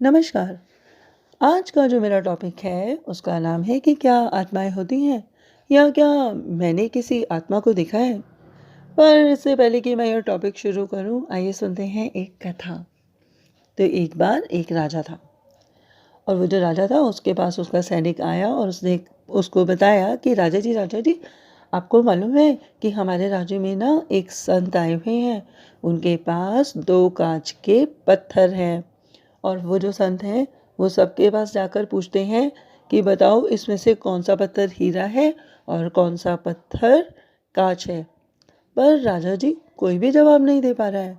नमस्कार। आज का जो मेरा टॉपिक है उसका नाम है कि क्या आत्माएं होती हैं या क्या मैंने किसी आत्मा को देखा है। पर इससे पहले कि मैं यह टॉपिक शुरू करूं, आइए सुनते हैं एक कथा। तो एक बार एक राजा था और वो जो राजा था उसके पास उसका सैनिक आया और उसने उसको बताया कि राजा जी, आपको मालूम है कि हमारे राज्य में ना एक संत आए हुए हैं। उनके पास 2 कांच के पत्थर हैं और वो जो संत हैं वो सबके पास जाकर पूछते हैं कि बताओ इसमें से कौन सा पत्थर हीरा है और कौन सा पत्थर कांच है। पर राजा जी कोई भी जवाब नहीं दे पा रहा है।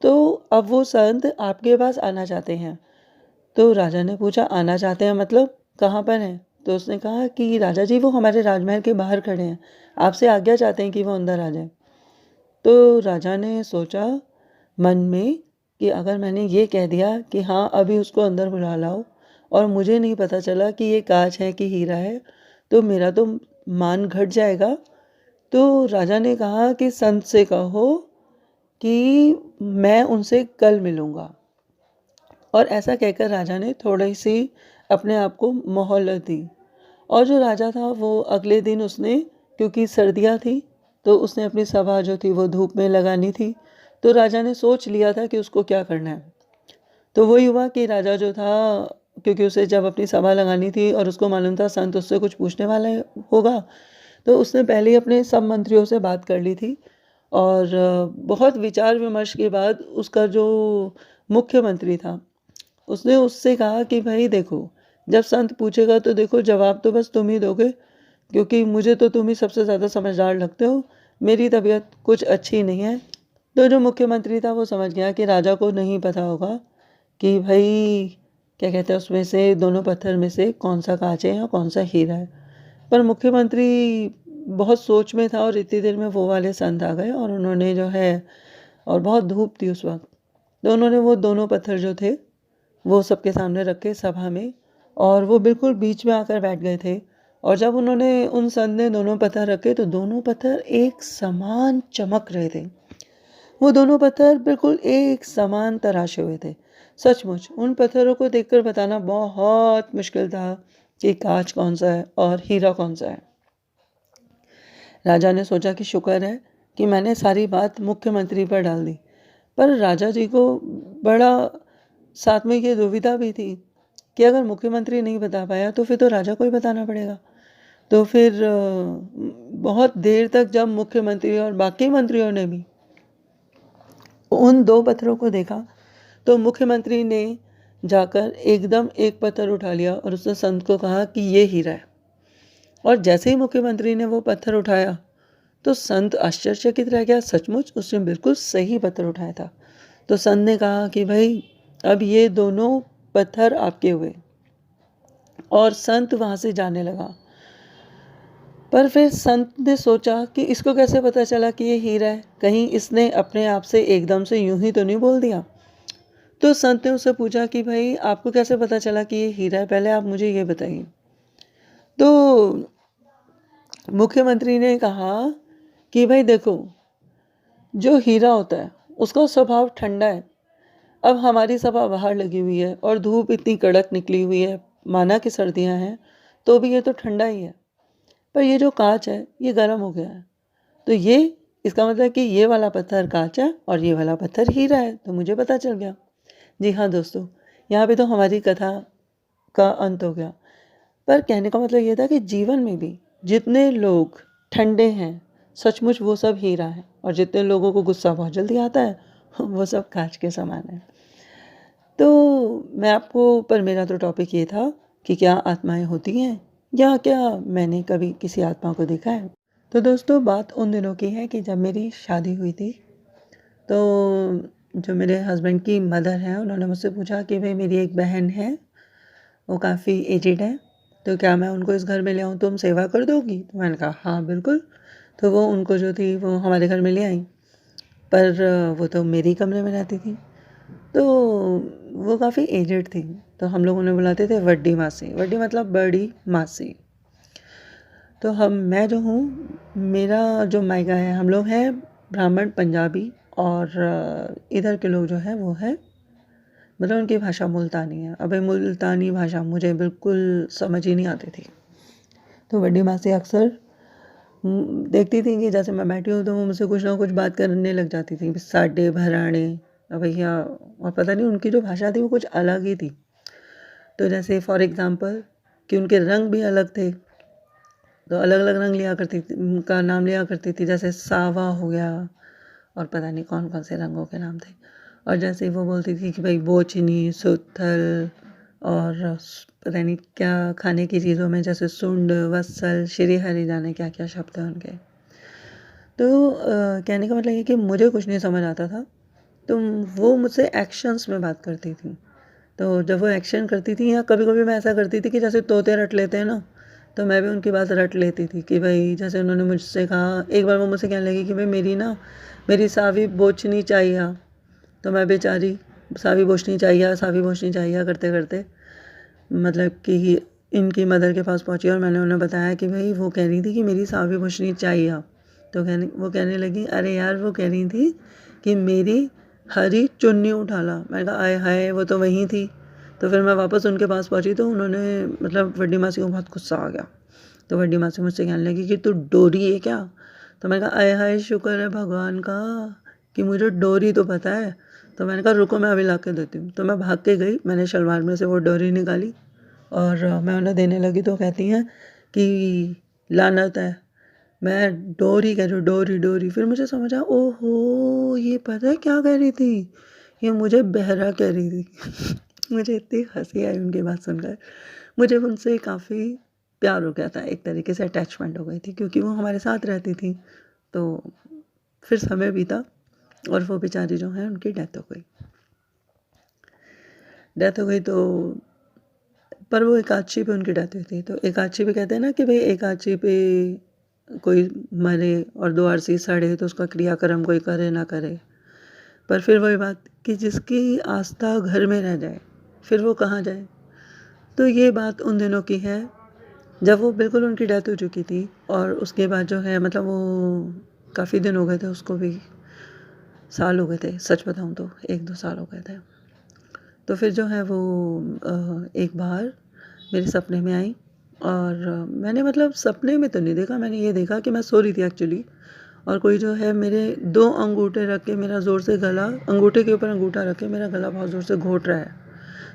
तो अब वो संत आपके पास आना चाहते हैं। तो राजा ने पूछा, आना चाहते हैं मतलब कहाँ पर हैं? तो उसने कहा कि राजा जी वो हमारे राजमहल के बाहर खड़े हैं, आपसे आज्ञा चाहते हैं कि वो अंदर आ जाए। तो राजा ने सोचा मन में कि अगर मैंने ये कह दिया कि हाँ अभी उसको अंदर बुला लाओ और मुझे नहीं पता चला कि ये कांच है कि हीरा है, तो मेरा तो मान घट जाएगा। तो राजा ने कहा कि संत से कहो कि मैं उनसे कल मिलूंगा। और ऐसा कहकर राजा ने थोड़ी सी अपने आप को मोहलत दी। और जो राजा था वो अगले दिन उसने, क्योंकि सर्दियाँ थी तो उसने अपनी सभा जो थी वो धूप में लगानी थी। तो राजा ने सोच लिया था कि उसको क्या करना है। तो वही हुआ कि राजा जो था, क्योंकि उसे जब अपनी सभा लगानी थी और उसको मालूम था संत उससे कुछ पूछने वाला होगा, तो उसने पहले ही अपने सब मंत्रियों से बात कर ली थी। और बहुत विचार विमर्श के बाद उसका जो मुख्यमंत्री था उसने उससे कहा कि भाई देखो, जब संत पूछेगा तो देखो जवाब तो बस तुम ही दोगे, क्योंकि मुझे तो तुम ही सबसे ज़्यादा समझदार लगते हो, मेरी तबीयत कुछ अच्छी नहीं है। तो जो मुख्यमंत्री था वो समझ गया कि राजा को नहीं पता होगा कि भाई क्या कहते हैं उसमें से दोनों पत्थर में से कौन सा कांच है या कौन सा हीरा है। पर मुख्यमंत्री बहुत सोच में था और इतनी देर में वो वाले संत आ गए और उन्होंने जो है, और बहुत धूप थी उस वक्त, तो उन्होंने वो दोनों पत्थर जो थे वो सबके सामने रखे सभा में, और वो बिल्कुल बीच में आकर बैठ गए थे। और जब उन्होंने उन संत ने दोनों पत्थर रखे तो दोनों पत्थर एक समान चमक रहे थे। वो दोनों पत्थर बिल्कुल एक समान तराशे हुए थे। सचमुच उन पत्थरों को देखकर बताना बहुत मुश्किल था कि कांच कौन सा है और हीरा कौन सा है। राजा ने सोचा कि शुक्र है कि मैंने सारी बात मुख्यमंत्री पर डाल दी। पर राजा जी को बड़ा साथ में ये दुविधा भी थी कि अगर मुख्यमंत्री नहीं बता पाया तो फिर तो राजा को ही बताना पड़ेगा। तो फिर बहुत देर तक जब मुख्यमंत्री और बाकी मंत्रियों ने भी उन 2 पत्थरों को देखा तो मुख्यमंत्री ने जाकर एकदम एक पत्थर उठा लिया और उसने संत को कहा कि ये हीरा है। और जैसे ही मुख्यमंत्री ने वो पत्थर उठाया तो संत आश्चर्यचकित रह गया। सचमुच उसने बिल्कुल सही पत्थर उठाया था। तो संत ने कहा कि भाई अब ये दोनों पत्थर आपके हुए। और संत वहाँ से जाने लगा। पर फिर संत ने सोचा कि इसको कैसे पता चला कि ये हीरा है, कहीं इसने अपने आप से एकदम से यूं ही तो नहीं बोल दिया। तो संत ने उससे पूछा कि भाई आपको कैसे पता चला कि ये हीरा है, पहले आप मुझे ये बताइए। तो मुख्यमंत्री ने कहा कि भाई देखो, जो हीरा होता है उसका स्वभाव ठंडा है। अब हमारी सभा बाहर लगी हुई है और धूप इतनी कड़क निकली हुई है, माना कि सर्दियां हैं तो भी ये तो ठंडा ही है। पर ये जो कांच है ये गर्म हो गया है। तो ये इसका मतलब कि ये वाला पत्थर कांच है और ये वाला पत्थर हीरा है। तो मुझे पता चल गया। जी हाँ दोस्तों, यहाँ पे तो हमारी कथा का अंत हो गया। पर कहने का मतलब ये था कि जीवन में भी जितने लोग ठंडे हैं सचमुच वो सब हीरा है, और जितने लोगों को गुस्सा बहुत जल्दी आता है वो सब कांच के समान है। तो मैं आपको, पर मेरा तो टॉपिक ये था कि क्या आत्माएं होती हैं या क्या मैंने कभी किसी आत्मा को देखा है। तो दोस्तों बात उन दिनों की है कि जब मेरी शादी हुई थी, तो जो मेरे हस्बैंड की मदर हैं उन्होंने मुझसे पूछा कि भाई मेरी एक बहन है, वो काफ़ी एजिड है, तो क्या मैं उनको इस घर में ले आऊँ, तुम सेवा कर दोगी? तो मैंने कहा हाँ बिल्कुल। तो वो उनको जो थी वो हमारे घर में ले आई। पर वो तो मेरे ही कमरे में रहती थी। तो वो काफ़ी एजेड थी, तो हम लोग उन्हें बुलाते थे वड्डी मासी। वड्डी मतलब बड़ी मासी। तो मैं जो हूँ, मेरा जो मायका है, हम लोग हैं ब्राह्मण पंजाबी, और इधर के लोग जो है वो है मतलब उनकी भाषा मुल्तानी है। अब ये मुल्तानी भाषा मुझे बिल्कुल समझ ही नहीं आती थी। तो बड़ी माँ से अक्सर देखती थी कि जैसे मैं बैठी हूँ तो वो मुझसे कुछ ना कुछ बात करने लग जाती थी, साडे भराणे भैया, और पता नहीं उनकी जो भाषा थी वो कुछ अलग ही थी। तो जैसे फॉर एग्जांपल कि उनके रंग भी अलग थे, तो अलग अलग रंग लिया करती थी, उनका नाम लिया करती थी, जैसे सावा हो गया और पता नहीं कौन कौन से रंगों के नाम थे। और जैसे वो बोलती थी कि भाई बोचनी, सुथल और पता नहीं क्या खाने की चीज़ों में, जैसे सुंड, वत्सल, श्री हरि जाने क्या क्या शब्द हैं उनके। तो कहने का मतलब ये कि मुझे कुछ नहीं समझ आता था, तो वो मुझसे एक्शंस में बात करती थी। तो जब वो एक्शन करती थी, या कभी कभी मैं ऐसा करती थी कि जैसे तोते रट लेते हैं ना, तो मैं भी उनकी बात रट लेती थी कि भाई जैसे उन्होंने मुझसे कहा, एक बार वो मुझसे कहने लगी कि भाई मेरी सावी बोचनी चाहिए। तो मैं बेचारी सावी बोचनी चाहिए करते करते मतलब कि इनकी मदर के पास पहुंची, और मैंने उन्हें बताया कि भाई वो कह रही थी कि मेरी सावी बोचनी चाहिए। तो वो कहने लगी, अरे यार वो कह रही थी कि मेरी हरी चुन्नी उठा ला। मैंने कहा आय हाय, वो तो वहीं थी। तो फिर मैं वापस उनके पास पहुंची तो उन्होंने मतलब बड़ी मासी को बहुत गुस्सा आ गया। तो बड़ी मासी मुझसे कहने लगी कि तू डोरी है क्या। तो मैंने कहा आय हाय, शुक्र है भगवान का कि मुझे डोरी तो पता है। तो मैंने कहा रुको, मैं अभी ला के देती हूँ। तो मैं भाग के गई, मैंने शलवार में से वो डोरी निकाली और मैं उन्हें देने लगी। तो कहती हैं कि लानत है, मैं डोरी कह रही हूँ, डोरी डोरी। फिर मुझे समझ आया, ओहो ये पता है क्या कह रही थी, ये मुझे बहरा कह रही थी। मुझे इतनी हंसी आई उनकी बात सुनकर। मुझे उनसे काफ़ी प्यार हो गया था, एक तरीके से अटैचमेंट हो गई थी, क्योंकि वो हमारे साथ रहती थी। तो फिर समय बीता और वो बेचारी जो है उनकी डेथ हो गई। तो पर वो एकादशी पे उनकी डेथ हुई थी। तो एकादशी पे कहते हैं ना कि भाई एकादशी पे कोई मरे और द्वारसी सड़े तो उसका क्रियाक्रम कोई करे ना करे। पर फिर वही बात कि जिसकी आस्था घर में रह जाए फिर वो कहाँ जाए। तो ये बात उन दिनों की है जब वो बिल्कुल उनकी डेथ हो चुकी थी, और उसके बाद जो है मतलब वो काफ़ी दिन हो गए थे, उसको भी साल हो गए थे, सच बताऊँ तो 1-2 साल हो गए थे। तो फिर जो है वो एक बार मेरे सपने में आई, और मैंने मतलब सपने में तो नहीं देखा, मैंने ये देखा कि मैं सो रही थी एक्चुअली, और कोई जो है मेरे 2 अंगूठे रख के मेरा ज़ोर से गला, अंगूठे के ऊपर अंगूठा रख के मेरा गला बहुत ज़ोर से घोंट रहा है।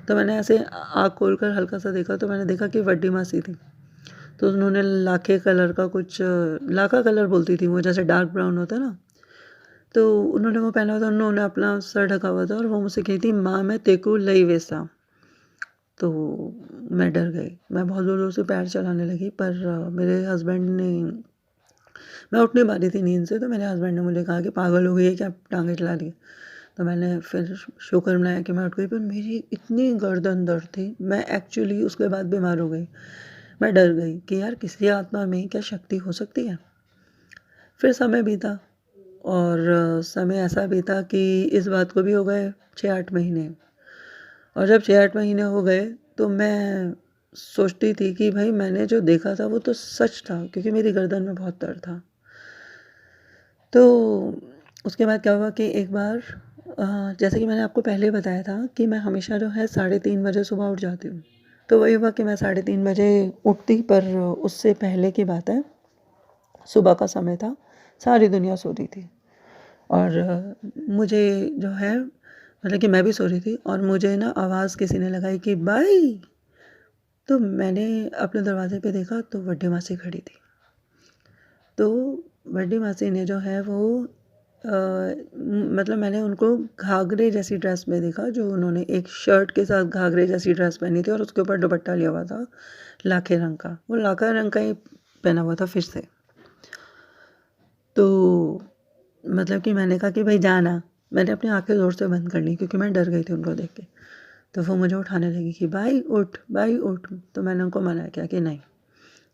तो मैंने ऐसे आँख खोल कर हल्का सा देखा, तो मैंने देखा कि वड्डी मासी थी। तो उन्होंने लाखे कलर का कुछ, लाखा कलर बोलती थी वो, जैसे डार्क ब्राउन होता है ना, तो उन्होंने वो पहना हुआ था, उन्होंने अपना सर ढका हुआ था, और वो मुझसे कही थी माँ मैं तेको लई वैसा। तो मैं डर गई, मैं बहुत ज़ोर ज़ोर से पैर चलाने लगी, पर मेरे हस्बैंड ने, मैं उठ नहीं पा रही थी नींद से, तो मेरे हस्बैंड ने मुझे कहा कि पागल हो गई है क्या, टांगें चला रही है। तो मैंने फिर शुक्र मनाया कि मैं उठ गई, पर मेरी इतनी गर्दन दर्द थी, मैं एक्चुअली उसके बाद बीमार हो गई। मैं डर गई कि यार किसी आत्मा में क्या शक्ति हो सकती है। फिर समय बीता, और समय ऐसा बीता कि इस बात को भी हो गए 6-8 महीने। और जब 6-8 महीने हो गए तो मैं सोचती थी कि भाई मैंने जो देखा था वो तो सच था, क्योंकि मेरी गर्दन में बहुत दर्द था। तो उसके बाद क्या हुआ कि एक बार जैसे कि मैंने आपको पहले बताया था कि मैं हमेशा जो है 3:30 बजे सुबह उठ जाती हूँ। तो वही हुआ कि मैं 3:30 बजे उठती, पर उससे पहले की बात है, सुबह का समय था, सारी दुनिया सो रही थी, और मुझे जो है मतलब कि मैं भी सो रही थी, और मुझे ना आवाज़ किसी ने लगाई कि बाई। तो मैंने अपने दरवाजे पे देखा तो बड्डी मासी खड़ी थी। तो बड्डी मासी ने जो है वो मतलब मैंने उनको घाघरे जैसी ड्रेस में देखा, जो उन्होंने एक शर्ट के साथ घाघरे जैसी ड्रेस पहनी थी, और उसके ऊपर दुपट्टा लिया हुआ था लाखे रंग का, वो लाखा रंग का ही पहना हुआ था फिर से। तो मतलब कि मैंने कहा कि भाई जाना, मैंने अपनी आंखें ज़ोर से बंद कर ली क्योंकि मैं डर गई थी उनको देख के। तो वो मुझे उठाने लगी कि भाई उठ, भाई उठ। तो मैंने उनको मना किया कि नहीं।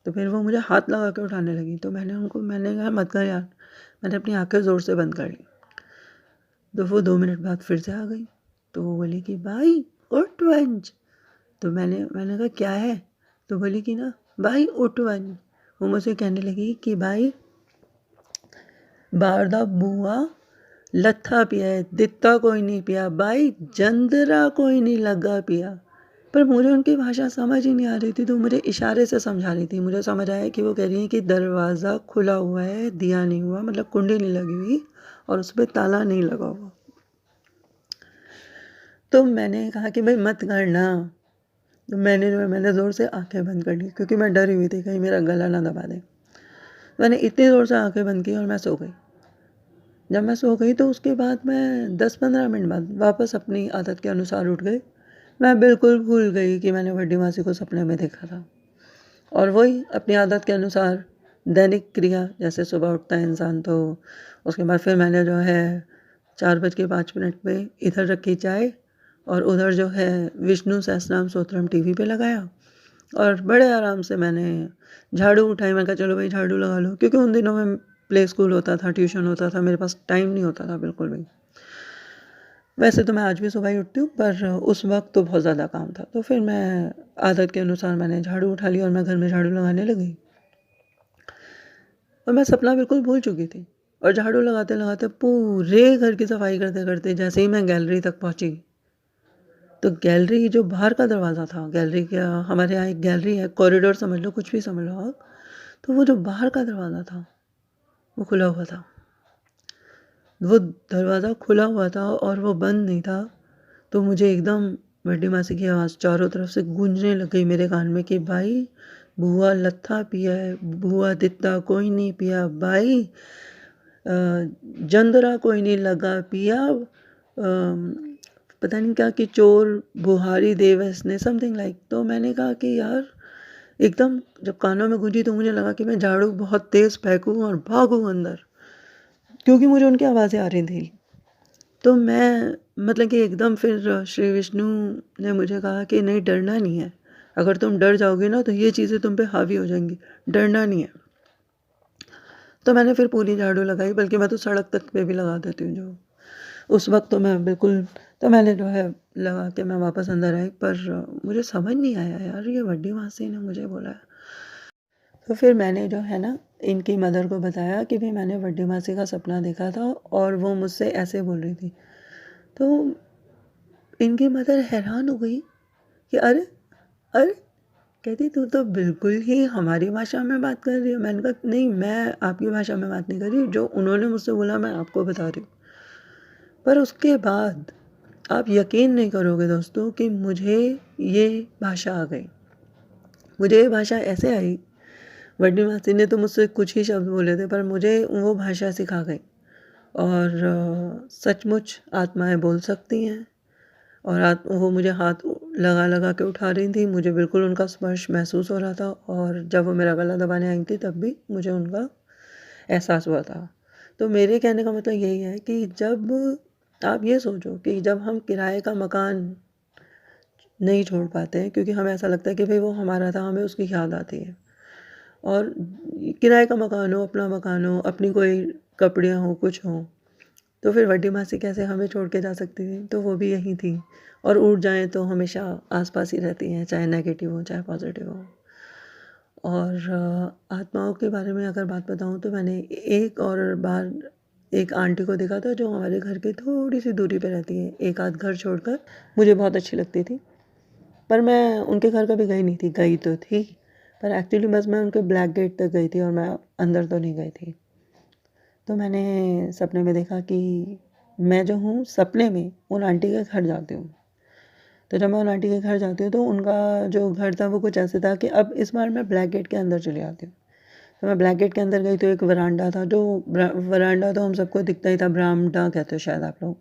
तो फिर वो मुझे हाथ लगा के उठाने लगी, तो मैंने कहा मत कर यार। मैंने अपनी आंखें ज़ोर से बंद कर ली। तो वो 2 मिनट बाद फिर से आ गई। तो वो बोली कि भाई उठ वंश। तो मैंने कहा क्या है। तो बोली कि ना भाई उठ वंश। वो मुझसे कहने लगी कि भाई बाहर दा बुआ लत्था पिया है, दित्ता कोई नहीं पिया, भाई जंदरा कोई नहीं लगा पिया। पर मुझे उनकी भाषा समझ ही नहीं आ रही थी, तो मुझे इशारे से समझा रही थी। मुझे समझ आया कि वो कह रही हैं कि दरवाज़ा खुला हुआ है, दिया नहीं हुआ, मतलब कुंडी नहीं लगी हुई और उस पे ताला नहीं लगा हुआ। तो मैंने कहा कि भाई मत करना। तो मैंने ज़ोर से आंखें बंद कर ली, क्योंकि मैं डरी हुई थी कहीं मेरा गला ना दबा दे। मैंने इतनी ज़ोर से आंखें बंद की और मैं सो गई। जब मैं सो गई तो उसके बाद मैं 10-15 मिनट बाद वापस अपनी आदत के अनुसार उठ गई। मैं बिल्कुल भूल गई कि मैंने बड़ी मासी को सपने में देखा था। और वही अपनी आदत के अनुसार दैनिक क्रिया, जैसे सुबह उठता है इंसान तो उसके बाद फिर मैंने जो है 4:05 पे इधर रखी चाय और उधर जो है विष्णु सहस्त्रनाम स्तोत्रम टीवी पे लगाया और बड़े आराम से मैंने झाड़ू उठाई। मैंने कहा चलो भाई झाड़ू लगा लो, क्योंकि उन दिनों में प्ले स्कूल होता था, ट्यूशन होता था, मेरे पास टाइम नहीं होता था बिल्कुल भी। वैसे तो मैं आज भी सुबह ही उठती हूँ, पर उस वक्त तो बहुत ज़्यादा काम था। तो फिर मैं आदत के अनुसार मैंने झाड़ू उठा लिया और मैं घर में झाड़ू लगाने लगी। और मैं सपना बिल्कुल भूल चुकी थी और झाड़ू लगाते लगाते पूरे घर की सफाई करते करते जैसे ही मैं गैलरी तक पहुँची, तो गैलरी जो बाहर का दरवाज़ा था, गैलरी का हमारे यहाँ एक गैलरी है, कॉरिडोर समझ लो, कुछ भी समझ लो आप। तो वो जो बाहर का दरवाज़ा था वो खुला हुआ था। वो दरवाज़ा खुला हुआ था और वो बंद नहीं था। तो मुझे एकदम बड़ी मासी की आवाज़ चारों तरफ से गूंजने लग गई मेरे कान में कि भाई बुआ लत्था पिया है, बुआ दित्ता कोई नहीं पिया, भाई जंदरा कोई नहीं लगा पिया, पता नहीं क्या कि चोर बुहारी देवस ने समथिंग लाइक। तो मैंने कहा कि यार, एकदम जब कानों में गूंजी तो मुझे लगा कि मैं झाड़ू बहुत तेज़ फेंकूं और भागूं अंदर, क्योंकि मुझे उनकी आवाज़ें आ रही थी। तो मैं मतलब कि एकदम फिर श्री विष्णु ने मुझे कहा कि नहीं, डरना नहीं है। अगर तुम डर जाओगे ना तो ये चीज़ें तुम पे हावी हो जाएंगी, डरना नहीं है। तो मैंने फिर पूरी झाड़ू लगाई, बल्कि मैं तो सड़क तक पे भी लगा देती हूँ जो उस वक्त। तो मैं बिल्कुल, तो मैंने जो है लगा के मैं वापस अंदर आई, पर मुझे समझ नहीं आया यार, ये बड़ी मासी ने मुझे बोला है। तो फिर मैंने जो है ना इनकी मदर को बताया कि भाई मैंने बड़ी मासी का सपना देखा था और वो मुझसे ऐसे बोल रही थी। तो इनकी मदर हैरान हो गई कि अरे अरे, कहती तू तो बिल्कुल ही हमारी भाषा में बात कर रही हो। मैंने कहा नहीं, मैं आपकी भाषा में बात नहीं कर रही, जो उन्होंने मुझसे बोला मैं आपको बता रही हूँ। पर उसके बाद आप यकीन नहीं करोगे दोस्तों कि मुझे ये भाषा आ गई। मुझे ये भाषा ऐसे आई, बड़ी मासी ने तो मुझसे कुछ ही शब्द बोले थे, पर मुझे वो भाषा सिखा गई। और सचमुच आत्माएं बोल सकती हैं। और वो मुझे हाथ लगा लगा के उठा रही थी, मुझे बिल्कुल उनका स्पर्श महसूस हो रहा था। और जब वो मेरा गला दबाने आई थी तब भी मुझे उनका एहसास हुआ था। तो मेरे कहने का मतलब यही है कि जब आप ये सोचो कि जब हम किराए का मकान नहीं छोड़ पाते हैं, क्योंकि हमें ऐसा लगता है कि भाई वो हमारा था, हमें उसकी याद आती है। और किराए का मकान हो, अपना मकान हो, अपनी कोई कपड़ियाँ हो, कुछ हो, तो फिर बड़ी मासी कैसे हमें छोड़ के जा सकती थी। तो वो भी यहीं थी। और उठ जाएं तो हमेशा आसपास ही रहती हैं, चाहे नेगेटिव हो चाहे पॉजिटिव हो। और आत्माओं के बारे में अगर बात बताऊं तो मैंने एक और बार एक आंटी को देखा था जो हमारे घर की थोड़ी सी दूरी पे रहती है, एक आध घर छोड़कर। मुझे बहुत अच्छी लगती थी, पर मैं उनके घर कभी गई नहीं थी। गई तो थी, पर एक्चुअली बस मैं उनके ब्लैक गेट तक गई थी और मैं अंदर तो नहीं गई थी। तो मैंने सपने में देखा कि मैं जो हूँ सपने में उन आंटी के घर जाती हूँ। तो जब मैं उन आंटी के घर जाती हूँ तो उनका जो घर था वो कुछ ऐसे था कि अब इस बार मैं ब्लैक गेट के अंदर चली आती हूँ। तो मैं ब्लैक गेट के अंदर गई तो एक वरांडा था, जो वरांडा तो हम सबको दिखता ही था, बरामदा कहते हो शायद आप लोग।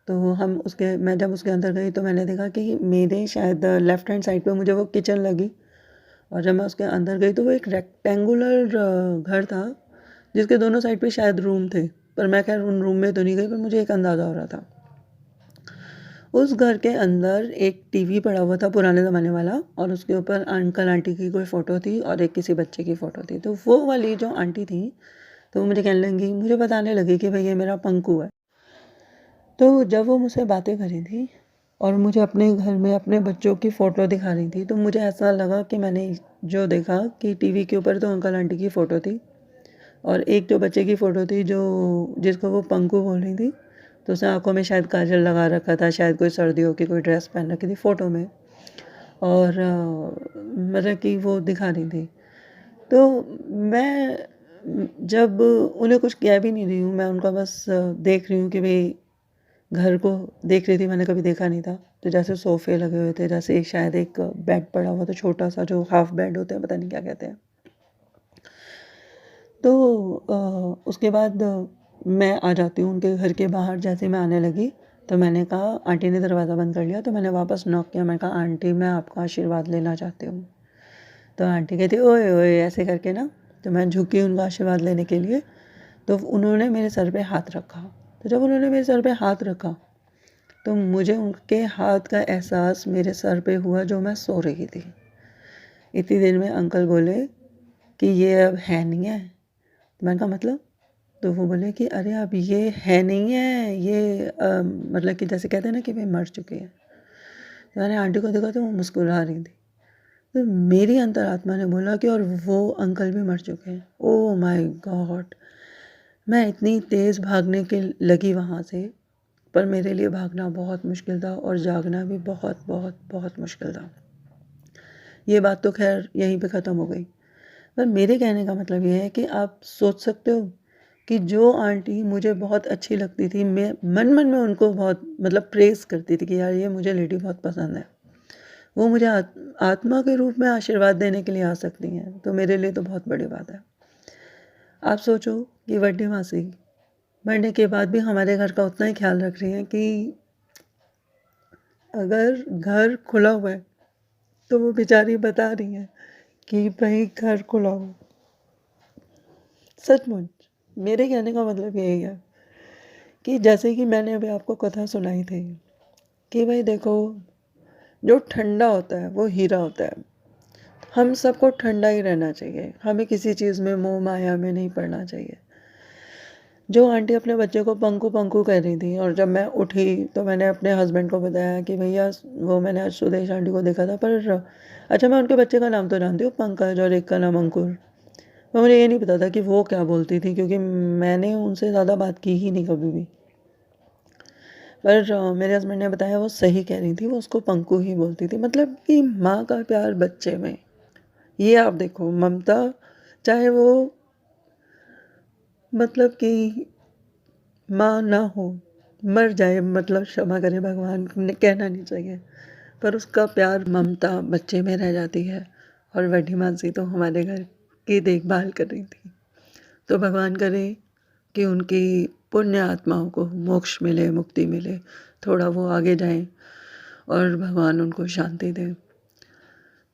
तो हम उसके मैं जब उसके अंदर गई तो मैंने देखा कि मेरे शायद लेफ़्ट हैंड साइड पे मुझे वो किचन लगी। और जब मैं उसके अंदर गई तो वो एक रेक्टेंगुलर घर था, जिसके दोनों साइड पे शायद रूम थे। पर मैं खैर उन रूम में तो नहीं गई, पर मुझे एक अंदाज़ा हो रहा था। उस घर के अंदर एक टीवी पड़ा हुआ था पुराने ज़माने वाला, और उसके ऊपर अंकल आंटी की कोई फ़ोटो थी और एक किसी बच्चे की फ़ोटो थी। तो वो वाली जो आंटी थी, तो वो मुझे कहने लगी, मुझे बताने लगी कि भाई ये मेरा पंकु है। तो जब वो मुझसे बातें कर रही थी और मुझे अपने घर में अपने बच्चों की फ़ोटो दिखा रही थी, तो मुझे ऐसा लगा कि मैंने जो देखा कि टीवी के ऊपर तो अंकल आंटी की फ़ोटो थी और एक जो बच्चे की फ़ोटो थी जो जिसको वो पंकु बोल रही थी, तो उसने आँखों में शायद काजल लगा रखा था, शायद कोई सर्दियों की कोई ड्रेस पहन रखी थी फ़ोटो में, और मतलब कि वो दिखा रही थी। तो मैं जब उन्हें कुछ कह भी नहीं रही हूँ, मैं उनका बस देख रही हूँ कि भई घर को देख रही थी, मैंने कभी देखा नहीं था। तो जैसे सोफ़े लगे हुए थे, जैसे एक शायद एक बेड पड़ा हुआ था छोटा-सा, जो हाफ़ बेड होते हैं, पता नहीं क्या कहते हैं। तो उसके बाद मैं आ जाती हूँ उनके घर के बाहर। जैसे मैं आने लगी तो मैंने कहा, आंटी ने दरवाज़ा बंद कर लिया, तो मैंने वापस नॉक किया। मैंने कहा, आंटी मैं आपका आशीर्वाद लेना चाहती हूँ। तो आंटी कहती, ओए ओए ऐसे करके ना। तो मैं झुकी उनका आशीर्वाद लेने के लिए, तो उन्होंने मेरे सर पे हाथ रखा। तो जब उन्होंने मेरे सर पे हाथ रखा तो मुझे उनके हाथ का एहसास मेरे सर पे हुआ जो मैं सो रही थी। इतनी देर में अंकल बोले कि ये अब है नहीं है। तो मैंने कहा मतलब? तो वो बोले कि अरे अब ये है नहीं है, ये मतलब कि जैसे कहते हैं ना कि वे मर चुके हैं। तो मैंने आंटी को देखा तो वो मुस्कुरा रही थी। तो मेरी अंतरात्मा ने बोला कि और वो अंकल भी मर चुके हैं। Oh my God! मैं इतनी तेज़ भागने के लगी वहाँ से, पर मेरे लिए भागना बहुत मुश्किल था और जागना भी बहुत बहुत बहुत मुश्किल था। ये बात तो खैर यहीं पे ख़त्म हो गई। पर मेरे कहने का मतलब ये है कि आप सोच सकते हो कि जो आंटी मुझे बहुत अच्छी लगती थी, मैं मन-मन में उनको बहुत मतलब प्रेज़ करती थी कि यार ये मुझे लेडी बहुत पसंद है। वो मुझे आत्मा के रूप में आशीर्वाद देने के लिए आ सकती हैं, तो मेरे लिए तो बहुत बड़ी बात है। आप सोचो कि बड्डी मासी मरने के बाद भी हमारे घर का उतना ही ख़्याल रख रही हैं कि अगर घर खुला हुआ है, तो वो बेचारी बता रही हैं कि भई घर खुला हो। सचमुच मेरे कहने का मतलब यही है कि जैसे कि मैंने अभी आपको कथा सुनाई थी कि भाई देखो, जो ठंडा होता है वो हीरा होता है। हम सबको ठंडा ही रहना चाहिए, हमें किसी चीज़ में मोह माया में नहीं पड़ना चाहिए। जो आंटी अपने बच्चे को पंकु पंकु कह रही थी, और जब मैं उठी तो मैंने अपने हस्बैंड को बताया कि भैया वो मैंने आज सुदेश आंटी को देखा था, पर अच्छा मैं उनके बच्चे का नाम तो जानती हूँ, पंकज, और एक का नाम अंकुर। पर मुझे ये नहीं पता था कि वो क्या बोलती थी, क्योंकि मैंने उनसे ज़्यादा बात की ही नहीं कभी भी। पर मेरे हस्बैंड ने बताया वो सही कह रही थी, वो उसको पंकु ही बोलती थी। मतलब कि माँ का प्यार बच्चे में, ये आप देखो ममता, चाहे वो मतलब कि माँ ना हो, मर जाए, मतलब क्षमा करे भगवान, ने कहना नहीं चाहिए, पर उसका प्यार ममता बच्चे में रह जाती है। और बड़ी मासी तो हमारे घर की देखभाल कर रही थी। तो भगवान करे कि उनकी पुण्य आत्माओं को मोक्ष मिले, मुक्ति मिले, थोड़ा वो आगे जाएं और भगवान उनको शांति दें।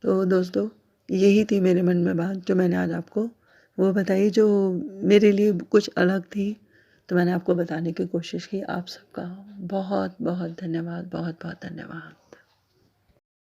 तो दोस्तों, यही थी मेरे मन में बात जो मैंने आज आपको वो बताई, जो मेरे लिए कुछ अलग थी। तो मैंने आपको बताने की कोशिश की। आप सबका बहुत बहुत धन्यवाद, बहुत बहुत धन्यवाद।